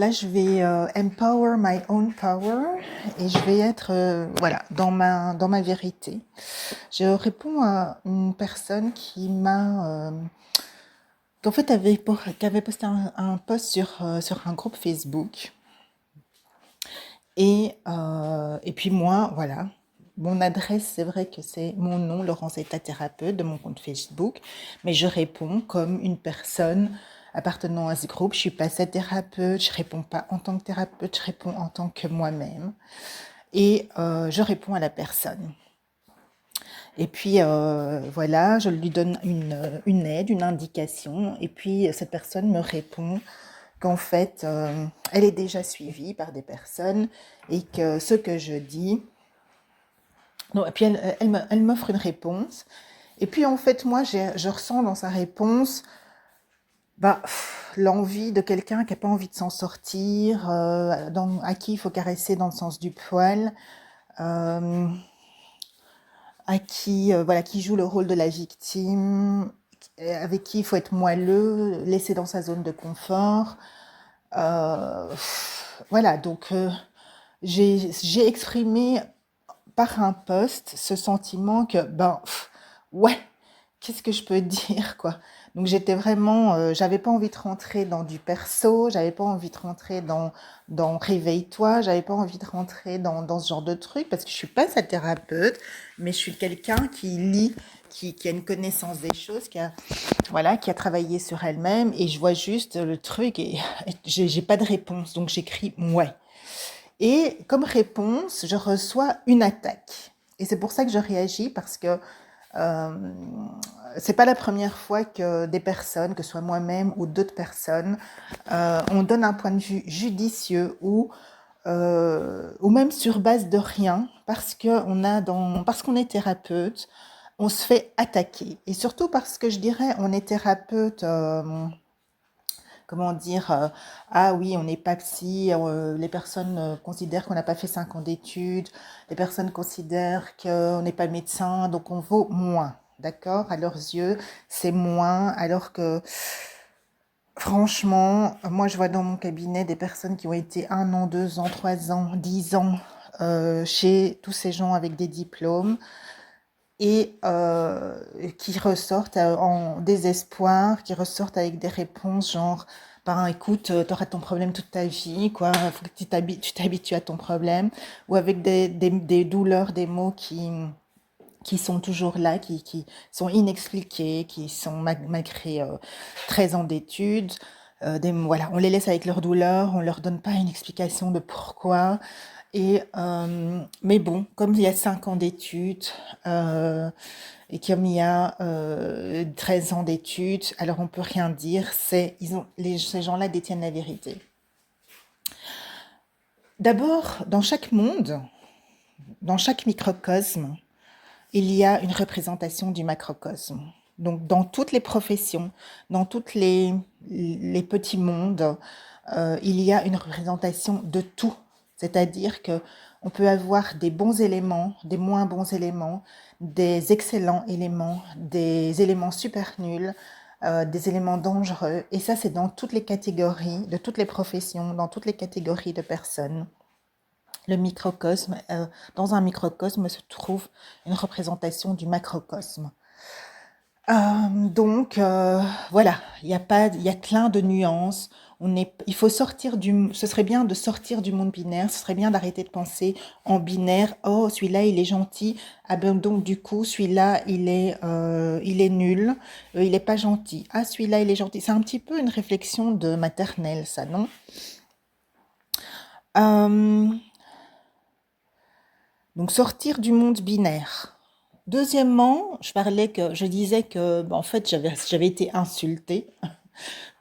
là, je vais empower my own power et je vais être voilà dans ma vérité. Je réponds à une personne qui m'a qu'en fait qui avait posté un post sur un groupe Facebook et puis moi voilà. Mon adresse, c'est vrai que c'est mon nom, Laurence Eta thérapeute, de mon compte Facebook, mais je réponds comme une personne appartenant à ce groupe. Je suis pas sa thérapeute, je réponds pas en tant que thérapeute, je réponds en tant que moi-même et je réponds à la personne. Et puis voilà, je lui donne une aide, une indication, et puis cette personne me répond qu'en fait, elle est déjà suivie par des personnes et que ce que je dis. Non, et puis elle m'offre une réponse. Et puis en fait, moi, je ressens dans sa réponse l'envie de quelqu'un qui n'a pas envie de s'en sortir, à qui il faut caresser dans le sens du poil, euh, à qui, voilà, qui joue le rôle de la victime, avec qui il faut être moelleux, laisser dans sa zone de confort. Euh, voilà, donc j'ai exprimé par un post ce sentiment que, ouais, qu'est-ce que je peux dire, quoi. Donc j'étais vraiment, j'avais pas envie de rentrer dans du perso, j'avais pas envie de rentrer dans réveille-toi, j'avais pas envie de rentrer dans ce genre de truc parce que je suis pas sa thérapeute, mais je suis quelqu'un qui lit, qui a une connaissance des choses, voilà, qui a travaillé sur elle-même et je vois juste le truc et j'ai pas de réponse, donc j'écris ouais. Et comme réponse, je reçois une attaque. Et c'est pour ça que je réagis parce que euh, c'est pas la première fois que des personnes, que ce soit moi-même ou d'autres personnes, on donne un point de vue judicieux ou même sur base de rien, parce qu'on est thérapeute, on se fait attaquer. Et surtout parce que je dirais, on est thérapeute. Comment dire, ah oui, on n'est pas psy, les personnes considèrent qu'on n'a pas fait 5 ans d'études, les personnes considèrent qu'on n'est pas médecin, donc on vaut moins, d'accord? À leurs yeux, c'est moins, alors que franchement, moi je vois dans mon cabinet des personnes qui ont été 1 an, 2 ans, 3 ans, 10 ans chez tous ces gens avec des diplômes et qui ressortent en désespoir, qui ressortent avec des réponses genre ben écoute, t'auras ton problème toute ta vie, quoi, faut que tu t'habitues à ton problème, ou avec des douleurs, des mots qui sont toujours là, qui sont inexpliqués, qui sont malgré 13 ans d'études. Voilà, on les laisse avec leurs douleurs, on leur donne pas une explication de pourquoi. Mais bon, comme il y a 5 ans d'études et comme il y a 13 ans d'études, alors on peut rien dire. Ces gens-là détiennent la vérité. D'abord, dans chaque monde, dans chaque microcosme, il y a une représentation du macrocosme. Donc, dans toutes les professions, dans tous les petits mondes, il y a une représentation de tout. C'est-à-dire que on peut avoir des bons éléments, des moins bons éléments, des excellents éléments, des éléments super nuls, des éléments dangereux. Et ça, c'est dans toutes les catégories, de toutes les professions, dans toutes les catégories de personnes. Le microcosme, dans un microcosme se trouve une représentation du macrocosme. Donc voilà, il y a plein de nuances. Il faut ce serait bien de sortir du monde binaire. Ce serait bien d'arrêter de penser en binaire. Oh, celui-là il est gentil. Ah ben donc du coup celui-là il est nul. Il est pas gentil. Ah celui-là il est gentil. C'est un petit peu une réflexion de maternelle, ça, non? Euh, Donc sortir du monde binaire. Deuxièmement, je disais que, en fait, j'avais été insultée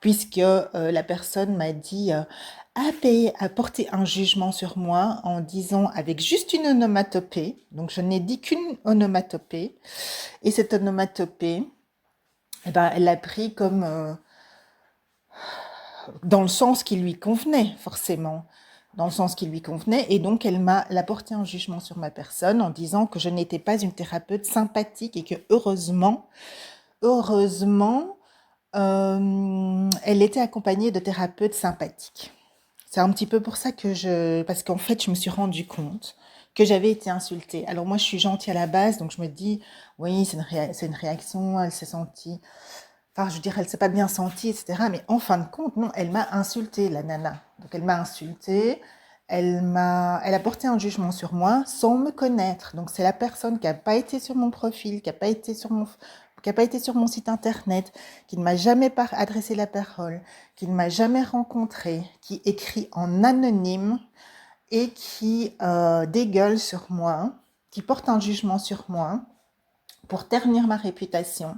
puisque la personne m'a dit a porté un jugement sur moi en disant avec juste une onomatopée. Donc je n'ai dit qu'une onomatopée et cette onomatopée, eh ben, elle l'a pris comme dans le sens qui lui convenait, forcément, dans le sens qui lui convenait, et donc elle a porté un jugement sur ma personne en disant que je n'étais pas une thérapeute sympathique et que heureusement, elle était accompagnée de thérapeutes sympathiques. C'est un petit peu pour ça que parce qu'en fait, je me suis rendu compte que j'avais été insultée. Alors moi, je suis gentille à la base, donc je me dis, oui, c'est une réaction, elle s'est sentie, enfin, je veux dire, elle s'est pas bien sentie, etc. Mais en fin de compte, non, elle m'a insultée, la nana. Donc elle m'a insultée, elle a porté un jugement sur moi sans me connaître. Donc c'est la personne qui a pas été sur mon profil, qui a pas été sur mon site internet, qui ne m'a jamais adressé la parole, qui ne m'a jamais rencontré, qui écrit en anonyme et qui dégueule sur moi, qui porte un jugement sur moi pour ternir ma réputation,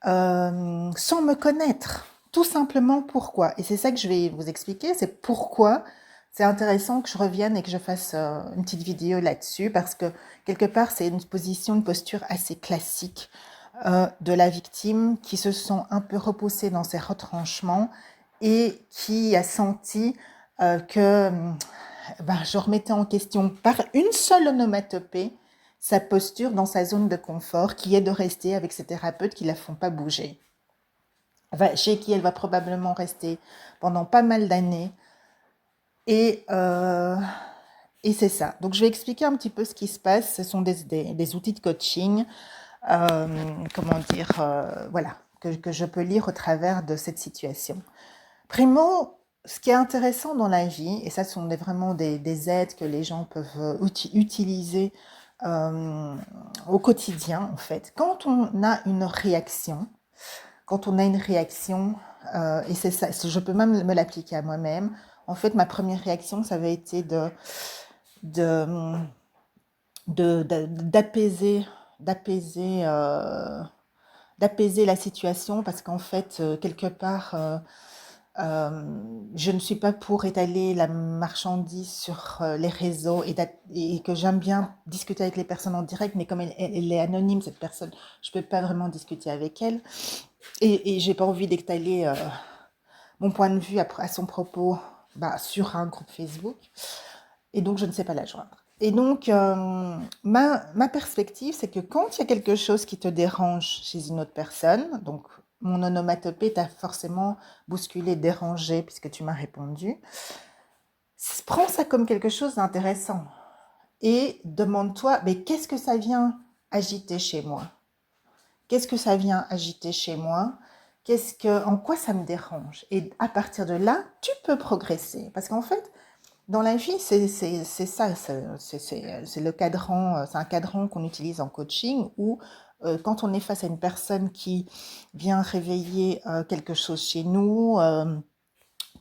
sans me connaître. Tout simplement pourquoi. Et c'est ça que je vais vous expliquer, c'est pourquoi c'est intéressant que je revienne et que je fasse une petite vidéo là-dessus, parce que quelque part, c'est une posture assez classique de la victime qui se sent un peu repoussée dans ses retranchements et qui a senti que je remettais en question par une seule onomatopée sa posture dans sa zone de confort, qui est de rester avec ses thérapeutes qui ne la font pas bouger. Chez qui elle va probablement rester pendant pas mal d'années. Et, euh, et c'est ça. Donc je vais expliquer un petit peu ce qui se passe. Ce sont des outils de coaching, comment dire, voilà, que je peux lire au travers de cette situation. Primo, ce qui est intéressant dans la vie, et ça ce sont vraiment des aides que les gens peuvent utiliser au quotidien, en fait. Quand on a une réaction, et c'est ça, je peux même me l'appliquer à moi-même. En fait, ma première réaction, ça avait été de, d'apaiser, d'apaiser, d'apaiser la situation, parce qu'en fait, quelque part, je ne suis pas pour étaler la marchandise sur les réseaux et que j'aime bien discuter avec les personnes en direct, mais comme elle est anonyme, cette personne, je peux pas vraiment discuter avec elle. Et j'ai pas envie d'étaler mon point de vue à son propos sur un groupe Facebook. Et donc, je ne sais pas la joindre. Et donc, ma perspective, c'est que quand il y a quelque chose qui te dérange chez une autre personne, donc mon onomatopée t'a forcément bousculé, dérangé, puisque tu m'as répondu, prends ça comme quelque chose d'intéressant et demande-toi, mais qu'est-ce que ça vient agiter chez moi? Qu'est-ce que ça vient agiter chez moi? En quoi ça me dérange? Et à partir de là, tu peux progresser. Parce qu'en fait, dans la vie, c'est ça, c'est le cadran, c'est un cadran qu'on utilise en coaching où quand on est face à une personne qui vient réveiller quelque chose chez nous,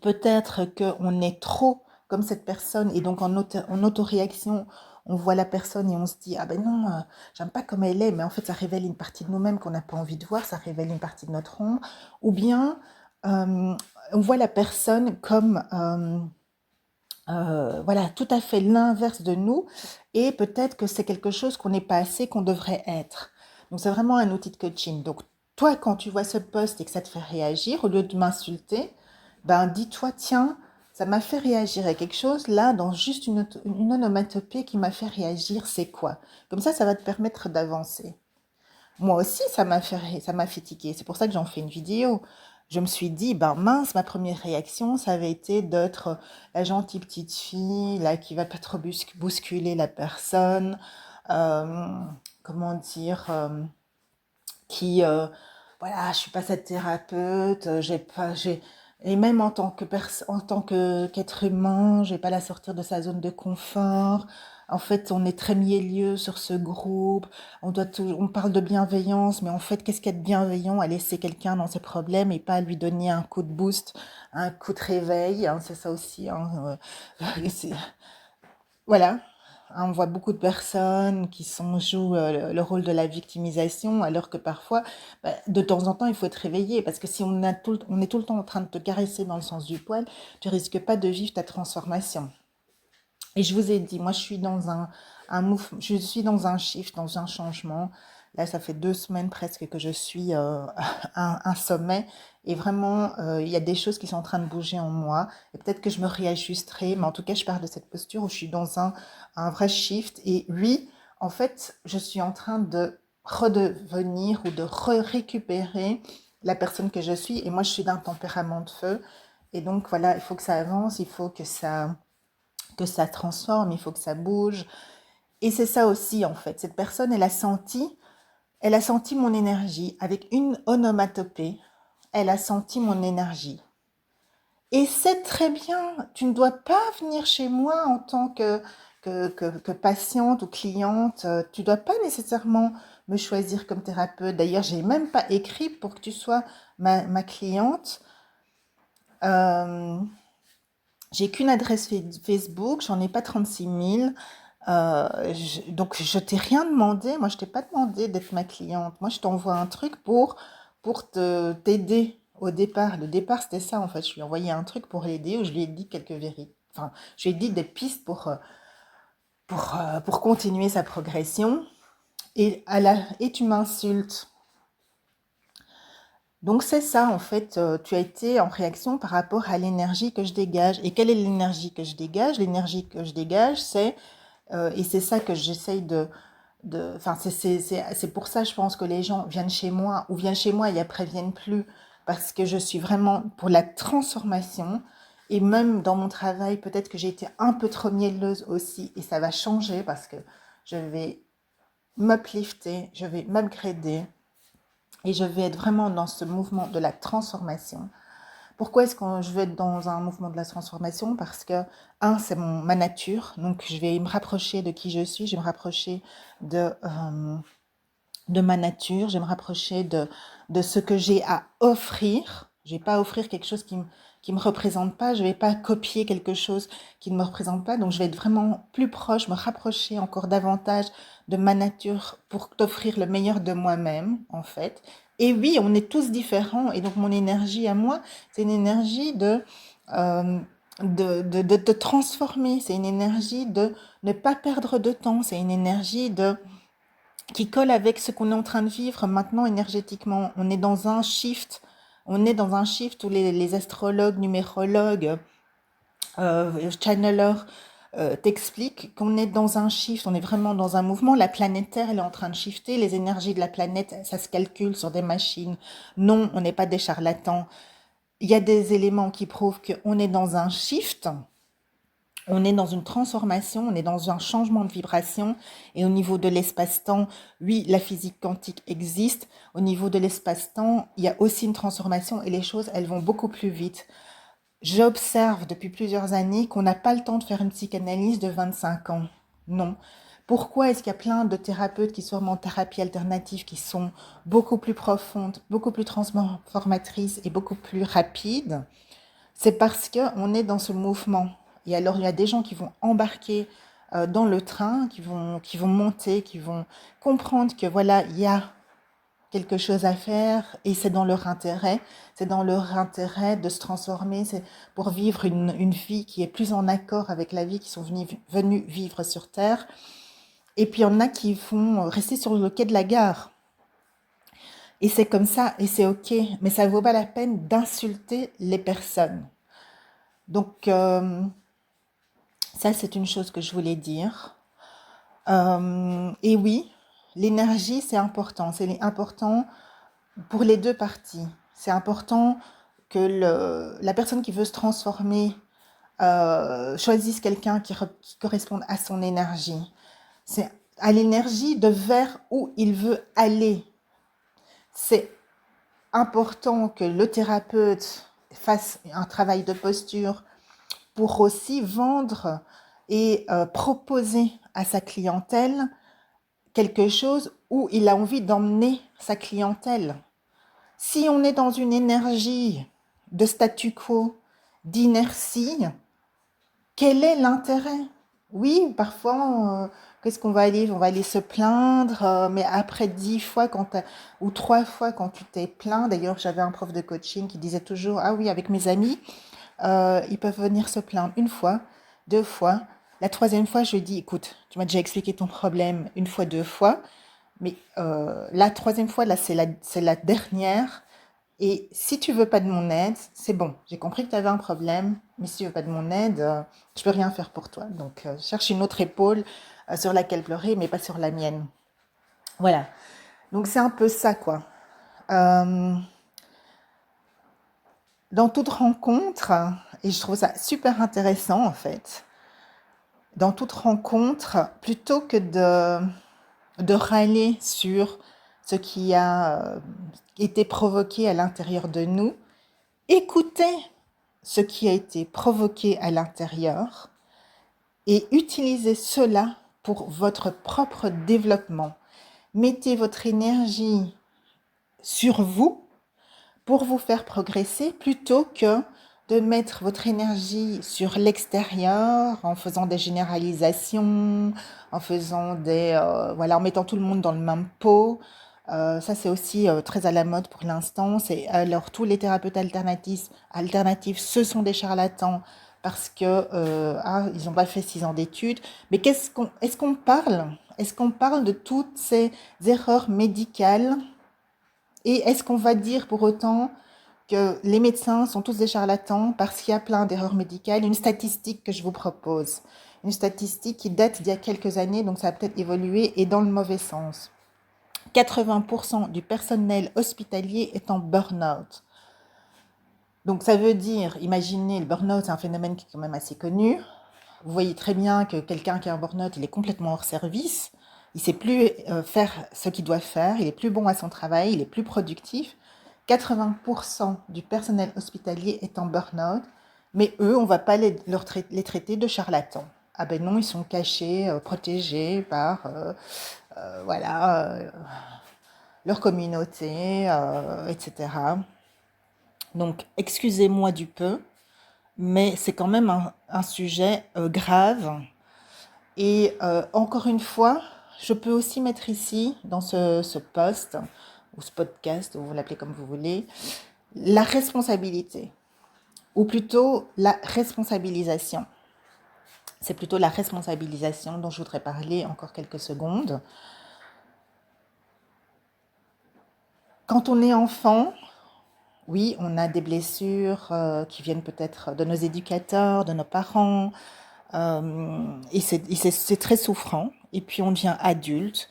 peut-être qu'on est trop comme cette personne et donc en autoréaction, on voit la personne et on se dit ah ben non, j'aime pas comme elle est, mais en fait ça révèle une partie de nous-mêmes qu'on n'a pas envie de voir, ça révèle une partie de notre ombre, ou bien on voit la personne comme voilà, tout à fait l'inverse de nous, et peut-être que c'est quelque chose qu'on n'est pas assez, qu'on devrait être. Donc c'est vraiment un outil de coaching. Donc toi, quand tu vois ce post et que ça te fait réagir, au lieu de m'insulter, ben dis-toi, tiens, ça m'a fait réagir à quelque chose, là, dans juste une onomatopée qui m'a fait réagir, c'est quoi? Comme ça va te permettre d'avancer. Moi aussi, ça m'a fait tiquer. C'est pour ça que j'en fais une vidéo. Je me suis dit, ben mince, ma première réaction, ça avait été d'être la gentille petite fille, là, qui va pas trop bousculer la personne, euh, comment dire, qui, voilà, je suis pas cette thérapeute, et même en tant qu'être humain, je vais pas la sortir de sa zone de confort. En fait, on est très milieu sur ce groupe. On parle de bienveillance, mais en fait, qu'est-ce qu'être bienveillant? À laisser quelqu'un dans ses problèmes et pas à lui donner un coup de boost, un coup de réveil, hein, c'est ça aussi, hein, voilà. Hein, on voit beaucoup de personnes jouent le rôle de la victimisation, alors que parfois, de temps en temps, il faut être réveillé, parce que si on est tout le temps en train de te caresser dans le sens du poil, tu risques pas de vivre ta transformation. Et je vous ai dit, moi, je suis dans un shift, dans un changement. Là, ça fait 2 semaines presque que je suis un sommet. Et vraiment, il y a des choses qui sont en train de bouger en moi. Et peut-être que je me réajusterai. Mais en tout cas, je pars de cette posture où je suis dans un vrai shift. Et oui, en fait, je suis en train de redevenir ou de récupérer la personne que je suis. Et moi, je suis d'un tempérament de feu. Et donc, voilà, il faut que ça avance, il faut que ça transforme, il faut que ça bouge. Et c'est ça aussi, en fait. Cette personne, elle a senti mon énergie avec une onomatopée. Elle a senti mon énergie. Et c'est très bien. Tu ne dois pas venir chez moi en tant que patiente ou cliente. Tu ne dois pas nécessairement me choisir comme thérapeute. D'ailleurs, j'ai même pas écrit pour que tu sois ma cliente. Euh, j'ai qu'une adresse Facebook, j'en ai pas 36 000. Donc, je t'ai rien demandé. Moi, je t'ai pas demandé d'être ma cliente. Moi, je t'envoie un truc pour t'aider au départ. Le départ, c'était ça, en fait. Je lui ai envoyé un truc pour l'aider où je lui ai dit quelques vérités. Enfin, je lui ai dit des pistes pour continuer sa progression. Et tu m'insultes. Donc, c'est ça, en fait. Tu as été en réaction par rapport à l'énergie que je dégage. Et quelle est l'énergie que je dégage? L'énergie que je dégage, et c'est ça que j'essaye enfin, c'est pour ça, je pense que les gens viennent chez moi ou viennent chez moi et après viennent plus parce que je suis vraiment pour la transformation. Et même dans mon travail, peut-être que j'ai été un peu trop mielleuse aussi et ça va changer parce que je vais m'uplifter, je vais m'upgrader et je vais être vraiment dans ce mouvement de la transformation. Pourquoi est-ce que je veux être dans un mouvement de la transformation? Parce que, c'est ma nature, donc je vais me rapprocher de qui je suis, je vais me rapprocher de ma nature, je vais me rapprocher de ce que j'ai à offrir. Je ne vais pas offrir quelque chose qui me représente pas, je ne vais pas copier quelque chose qui ne me représente pas, donc je vais être vraiment plus proche, me rapprocher encore davantage de ma nature pour t'offrir le meilleur de moi-même, en fait. Et oui, on est tous différents, et donc mon énergie à moi, c'est une énergie euh, de te transformer, c'est une énergie de ne pas perdre de temps, c'est une énergie qui colle avec ce qu'on est en train de vivre maintenant énergétiquement. On est dans un shift. On est dans un shift où les astrologues, numérologues, channelers t'expliquent qu'on est dans un shift. On est vraiment dans un mouvement. La planète Terre, elle est en train de shifter. Les énergies de la planète, ça se calcule sur des machines. Non, on n'est pas des charlatans. Il y a des éléments qui prouvent qu'on est dans un shift. On est dans une transformation, on est dans un changement de vibration. Et au niveau de l'espace-temps, oui, la physique quantique existe. Au niveau de l'espace-temps, il y a aussi une transformation et les choses, elles vont beaucoup plus vite. J'observe depuis plusieurs années qu'on n'a pas le temps de faire une psychanalyse de 25 ans. Non. Pourquoi est-ce qu'il y a plein de thérapeutes qui sont en thérapie alternative qui sont beaucoup plus profondes, beaucoup plus transformatrices et beaucoup plus rapides? C'est parce qu'on est dans ce mouvement. Et alors, il y a des gens qui vont embarquer dans le train, qui vont monter, qui vont comprendre que voilà, il y a quelque chose à faire et c'est dans leur intérêt. C'est dans leur intérêt de se transformer, c'est pour vivre une vie qui est plus en accord avec la vie qu'ils sont venus vivre sur Terre. Et puis, il y en a qui vont rester sur le quai de la gare. Et c'est comme ça, et c'est OK. Mais ça ne vaut pas la peine d'insulter les personnes. Donc, ça, c'est une chose que je voulais dire. Et oui, l'énergie, c'est important. C'est important pour les deux parties. C'est important que la personne qui veut se transformer choisisse quelqu'un qui corresponde à son énergie. C'est à l'énergie de vers où il veut aller. C'est important que le thérapeute fasse un travail de posture pour aussi vendre et proposer à sa clientèle quelque chose où il a envie d'emmener sa clientèle. Si on est dans une énergie de statu quo, d'inertie, quel est l'intérêt? Oui, parfois, qu'est-ce qu'on va aller? On va aller se plaindre, mais après 10 fois ou 3 fois quand tu t'es plaint, d'ailleurs j'avais un prof de coaching qui disait toujours, ah oui, avec mes amis, ils peuvent venir se plaindre une fois, deux fois. La troisième fois, je lui dis, écoute, tu m'as déjà expliqué ton problème une fois, deux fois, mais la troisième fois, là, c'est la dernière. Et si tu veux pas de mon aide, c'est bon. J'ai compris que tu avais un problème, mais si tu veux pas de mon aide, je peux rien faire pour toi. Donc, cherche une autre épaule sur laquelle pleurer, mais pas sur la mienne. Voilà. Donc, c'est un peu ça, quoi. Euh, Dans toute rencontre, et je trouve ça super intéressant en fait, dans toute rencontre, plutôt que de râler sur ce qui a été provoqué à l'intérieur de nous, écoutez ce qui a été provoqué à l'intérieur et utilisez cela pour votre propre développement. Mettez votre énergie sur vous pour vous faire progresser plutôt que de mettre votre énergie sur l'extérieur en faisant des généralisations, en faisant voilà, en mettant tout le monde dans le même pot. Ça, c'est aussi très à la mode pour l'instant. C'est alors tous les thérapeutes alternatifs, ce sont des charlatans parce que ils n'ont pas fait 6 ans d'études. Mais est-ce qu'on parle de toutes ces erreurs médicales et est-ce qu'on va dire pour autant que les médecins sont tous des charlatans parce qu'il y a plein d'erreurs médicales? Une statistique que je vous propose, une statistique qui date d'il y a quelques années, donc ça a peut-être évolué et dans le mauvais sens. 80% du personnel hospitalier est en burn-out. Donc ça veut dire, imaginez, le burn-out c'est un phénomène qui est quand même assez connu. Vous voyez très bien que quelqu'un qui a un burn-out, il est complètement hors service. Il ne sait plus faire ce qu'il doit faire, il est plus bon à son travail, il est plus productif. 80% du personnel hospitalier est en burn-out, mais eux, on ne va pas les traiter de charlatans. Ah ben non, ils sont cachés, protégés par voilà, leur communauté, etc. Donc, excusez-moi du peu, mais c'est quand même un sujet grave. Et encore une fois, je peux aussi mettre ici, dans ce post, ou ce podcast, ou vous l'appelez comme vous voulez, la responsabilité, ou plutôt la responsabilisation. C'est plutôt la responsabilisation dont je voudrais parler encore quelques secondes. Quand on est enfant, oui, on a des blessures qui viennent peut-être de nos éducateurs, de nos parents, et c'est très souffrant. Et puis on devient adulte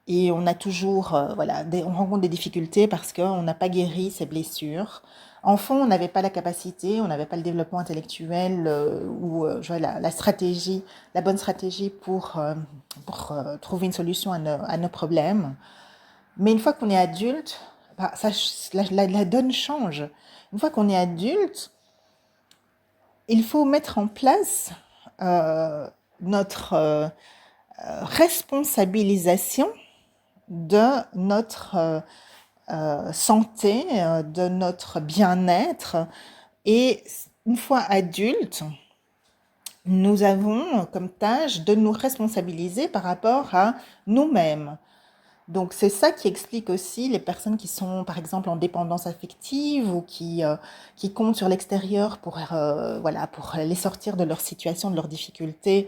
et on a toujours, voilà, on rencontre des difficultés parce qu'on n'a pas guéri ces blessures. Enfant, on n'avait pas la capacité, on n'avait pas le développement intellectuel ou voilà, la bonne stratégie pour trouver une solution à nos problèmes. Mais une fois qu'on est adulte, bah, la donne change. Une fois qu'on est adulte, il faut mettre en place notre responsabilisation de notre santé, de notre bien-être. Et une fois adulte, nous avons comme tâche de nous responsabiliser par rapport à nous-mêmes. Donc c'est ça qui explique aussi les personnes qui sont par exemple en dépendance affective ou qui comptent sur l'extérieur voilà, pour les sortir de leur situation, de leurs difficultés,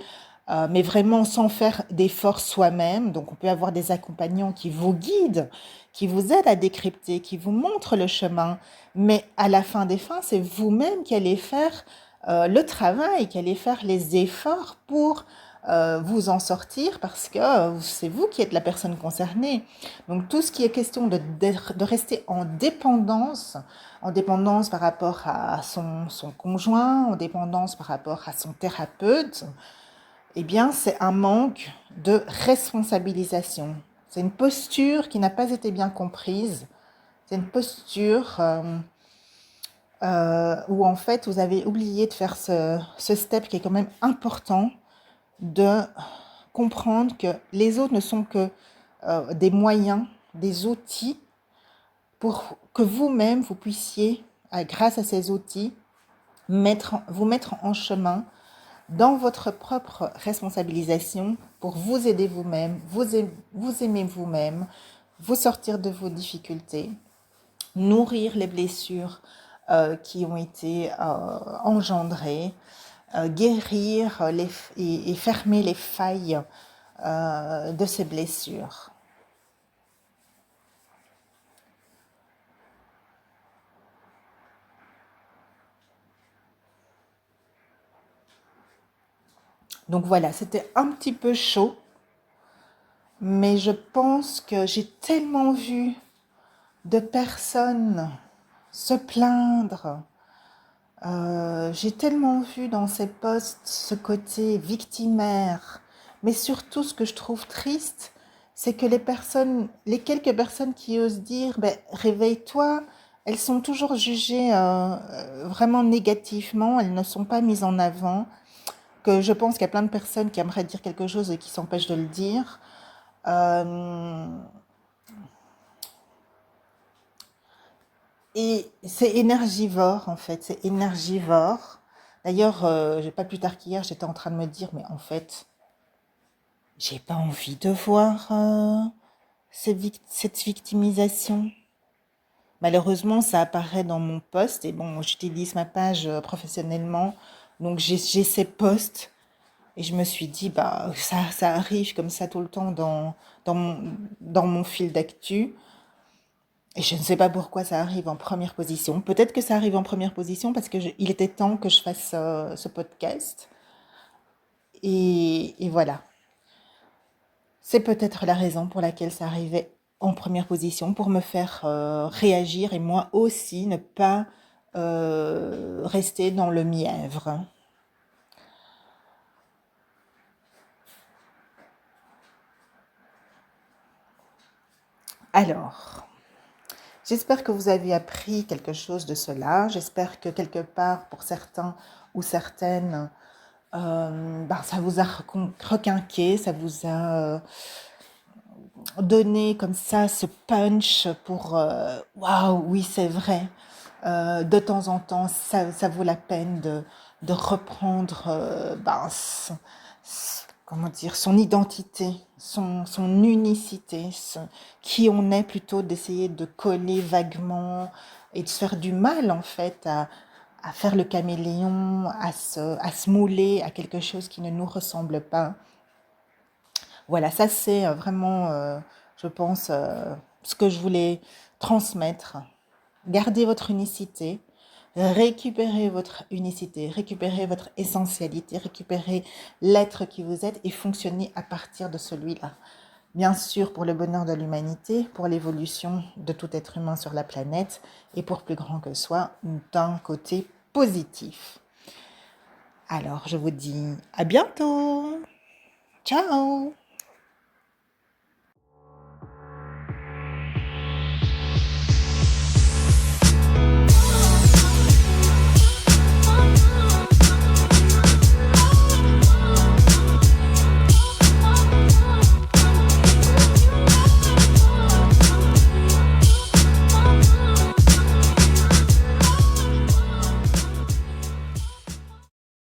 mais vraiment sans faire d'efforts soi-même. Donc on peut avoir des accompagnants qui vous guident, qui vous aident à décrypter, qui vous montrent le chemin, mais à la fin des fins, c'est vous-même qui allez faire le travail, qui allez faire les efforts pour vous en sortir parce que c'est vous qui êtes la personne concernée. Donc tout ce qui est question de rester en dépendance par rapport à son conjoint, en dépendance par rapport à son thérapeute, eh bien c'est un manque de responsabilisation. C'est une posture qui n'a pas été bien comprise. C'est une posture où en fait vous avez oublié de faire ce step qui est quand même important de comprendre que les autres ne sont que des moyens, des outils pour que vous-même, vous puissiez, grâce à ces outils, vous mettre en chemin dans votre propre responsabilisation pour vous aider vous-même, vous aimer vous-même, vous sortir de vos difficultés, nourrir les blessures qui ont été engendrées, guérir et fermer les failles de ces blessures. Donc voilà, c'était un petit peu chaud, mais je pense que j'ai tellement vu de personnes se plaindre J'ai tellement vu dans ces posts ce côté victimaire, mais surtout ce que je trouve triste, c'est que les quelques personnes qui osent dire, ben, réveille-toi, elles sont toujours jugées vraiment négativement, elles ne sont pas mises en avant, que je pense qu'il y a plein de personnes qui aimeraient dire quelque chose et qui s'empêchent de le dire. Euh, Et c'est énergivore, en fait, c'est énergivore. D'ailleurs, j'ai pas plus tard qu'hier, j'étais en train de me dire, mais en fait, j'ai pas envie de voir cette victimisation. Malheureusement, ça apparaît dans mon post, et bon, j'utilise ma page professionnellement, donc j'ai ces posts, et je me suis dit, bah, ça arrive comme ça tout le temps dans mon fil d'actu. Et je ne sais pas pourquoi ça arrive en première position. Peut-être que ça arrive en première position parce que il était temps que je fasse ce podcast. Et voilà. C'est peut-être la raison pour laquelle ça arrivait en première position, pour me faire réagir et moi aussi ne pas rester dans le mièvre. Alors, j'espère que vous avez appris quelque chose de cela. J'espère que quelque part, pour certains ou certaines, bah, ça vous a requinqué, ça vous a donné comme ça ce punch pour waouh, oui, c'est vrai. De temps en temps, ça vaut la peine de reprendre ben, comment dire, son identité, son unicité, qui on est, plutôt d'essayer de coller vaguement et de se faire du mal en fait à faire le caméléon, à se mouler à quelque chose qui ne nous ressemble pas. Voilà, ça c'est vraiment, je pense, ce que je voulais transmettre. Gardez votre unicité, récupérez votre unicité, récupérez votre essentialité, récupérez l'être qui vous êtes et fonctionnez à partir de celui-là. Bien sûr, pour le bonheur de l'humanité, pour l'évolution de tout être humain sur la planète et pour plus grand que soi, d'un côté positif. Alors, je vous dis à bientôt. Ciao.